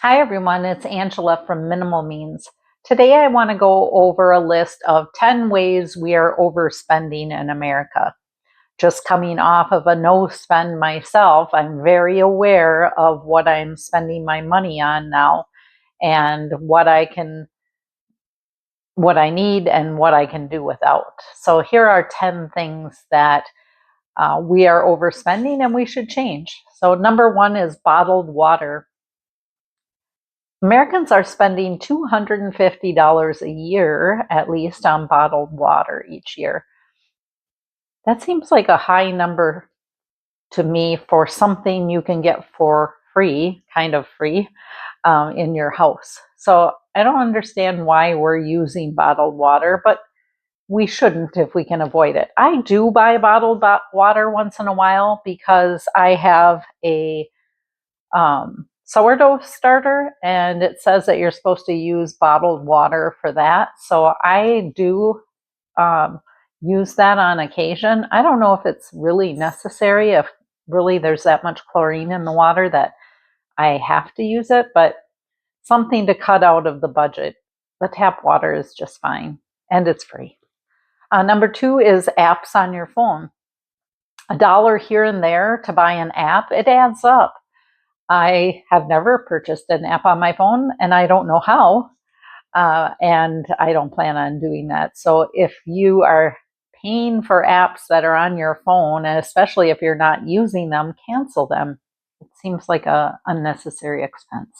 Hi everyone, it's Angela from Minimal Means. Today I want to go over a list of 10 ways we are overspending in America. Just coming off of a no spend myself, I'm very aware of what I'm spending my money on now and what I need and what I can do without. So here are 10 things that we are overspending and we should change. So number one is bottled water. Americans are spending $250 a year, at least, on bottled water each year. That seems like a high number to me for something you can get for free, kind of free, in your house. So I don't understand why we're using bottled water, but we shouldn't if we can avoid it. I do buy bottled water once in a while because I have a sourdough starter, and it says that you're supposed to use bottled water for that. So I do um, use that on occasion. I don't know if it's really necessary, if really there's that much chlorine in the water that I have to use it, but something to cut out of the budget. The tap water is just fine and it's free. Number two is apps on your phone. $1 here and there to buy an app, it adds up. I have never purchased an app on my phone, and I don't know how, and I don't plan on doing that. So if you are paying for apps that are on your phone, and especially if you're not using them, cancel them. It seems like a unnecessary expense.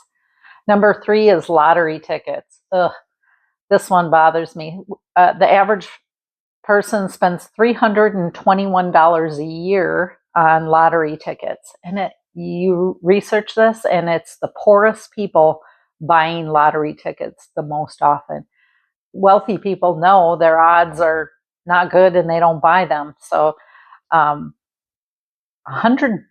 Number three is lottery tickets. Ugh, this one bothers me. The average person spends $321 a year on lottery tickets. And you research this, and it's the poorest people buying lottery tickets the most often. Wealthy people know their odds are not good and they don't buy them. So, $100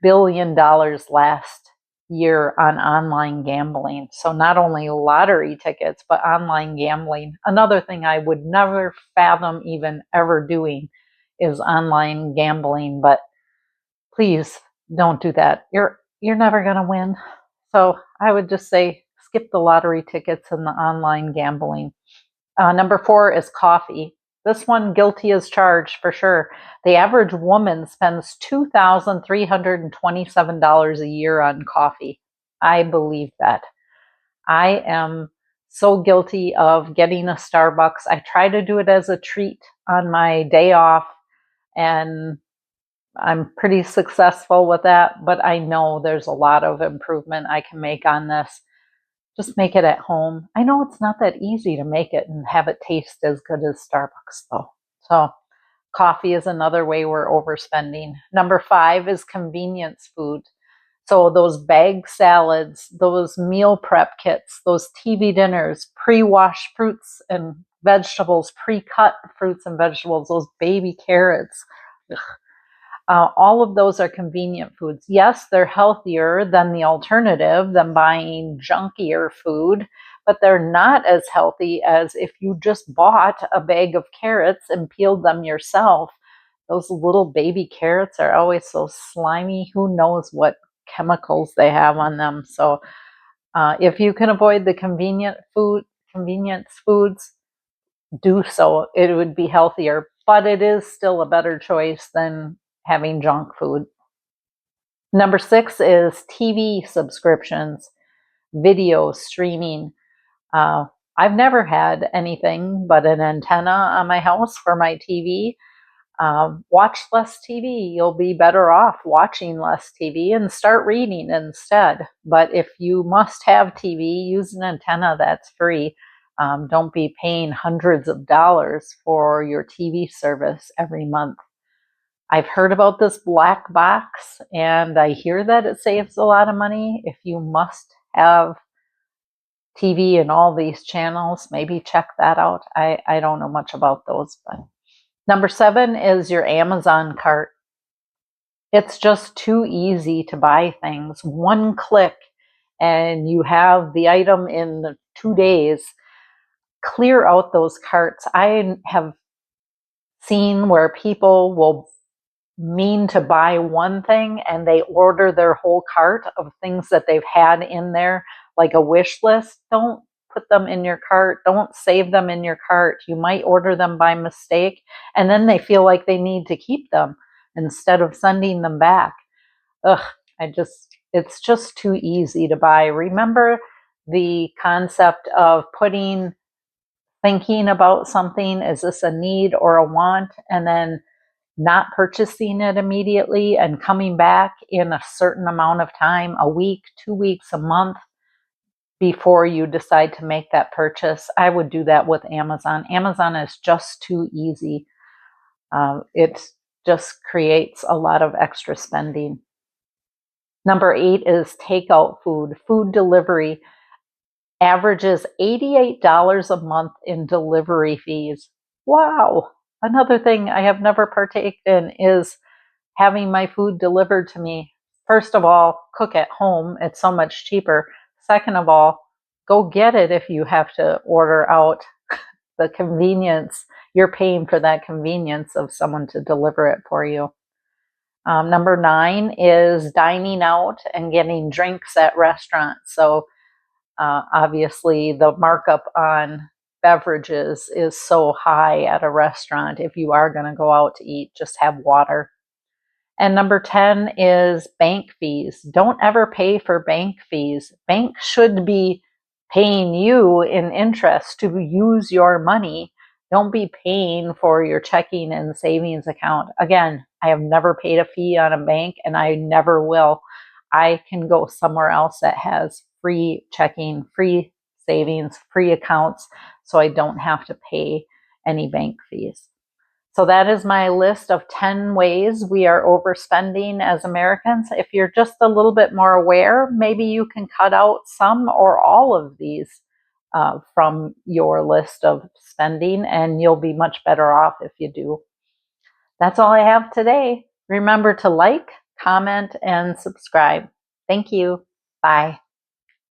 billion last year on online gambling. So not only lottery tickets, but online gambling. Another thing I would never fathom even ever doing is online gambling, but please don't do that. You're never going to win. So I would just say skip the lottery tickets and the online gambling. Number four is coffee. This one, guilty as charged for sure. The average woman spends $2,327 a year on coffee. I believe that. I am so guilty of getting a Starbucks. I try to do it as a treat on my day off, and I'm pretty successful with that, but I know there's a lot of improvement I can make on this. Just make it at home. I know it's not that easy to make it and have it taste as good as Starbucks, though. So, coffee is another way we're overspending. Number five is convenience food. So, those bag salads, those meal prep kits, those TV dinners, pre washed fruits and vegetables, pre cut fruits and vegetables, those baby carrots. Ugh. All of those are convenient foods. Yes, they're healthier than the alternative, than buying junkier food, but they're not as healthy as if you just bought a bag of carrots and peeled them yourself. Those little baby carrots are always so slimy. Who knows what chemicals they have on them? So, if you can avoid the convenience foods, do so. It would be healthier, but it is still a better choice than having junk food. Number six is TV subscriptions, video streaming. Uh, I've never had anything but an antenna on my house for my TV. Watch less TV. You'll be better off watching less TV and start reading instead. But if you must have TV, use an antenna that's free. Don't be paying hundreds of dollars for your TV service every month. I've heard about this black box, and I hear that it saves a lot of money. If you must have TV and all these channels, maybe check that out. I don't know much about those. But number seven is your Amazon cart. It's just too easy to buy things. One click, and you have the item in 2 days. Clear out those carts. I have seen where people will mean to buy one thing and they order their whole cart of things that they've had in there, like a wish list, don't put them in your cart. Don't save them in your cart. You might order them by mistake, and then they feel like they need to keep them instead of sending them back. Ugh, it's just too easy to buy. Remember the concept of thinking about something, is this a need or a want, and then not purchasing it immediately and coming back in a certain amount of time, a week, 2 weeks, a month, before you decide to make that purchase. I would do that with Amazon. Amazon is just too easy. It just creates a lot of extra spending. Number 8 is takeout food. Food delivery averages $88 a month in delivery fees. Wow. Another thing I have never partaken in is having my food delivered to me. First of all, cook at home. It's so much cheaper. Second of all, go get it if you have to order out. The convenience, you're paying for that convenience of someone to deliver it for you. Number 9 is dining out and getting drinks at restaurants. So obviously, the markup on beverages is so high at a restaurant. If you are going to go out to eat, just have water. And number 10 is bank fees. Don't ever pay for bank fees. Banks should be paying you in interest to use your money. Don't be paying for your checking and savings account. Again, I have never paid a fee on a bank and I never will. I can go somewhere else that has free checking, free savings, free accounts, so I don't have to pay any bank fees. So that is my list of 10 ways we are overspending as Americans. If you're just a little bit more aware, maybe you can cut out some or all of these from your list of spending, and you'll be much better off if you do. That's all I have today. Remember to like, comment, and subscribe. Thank you. Bye.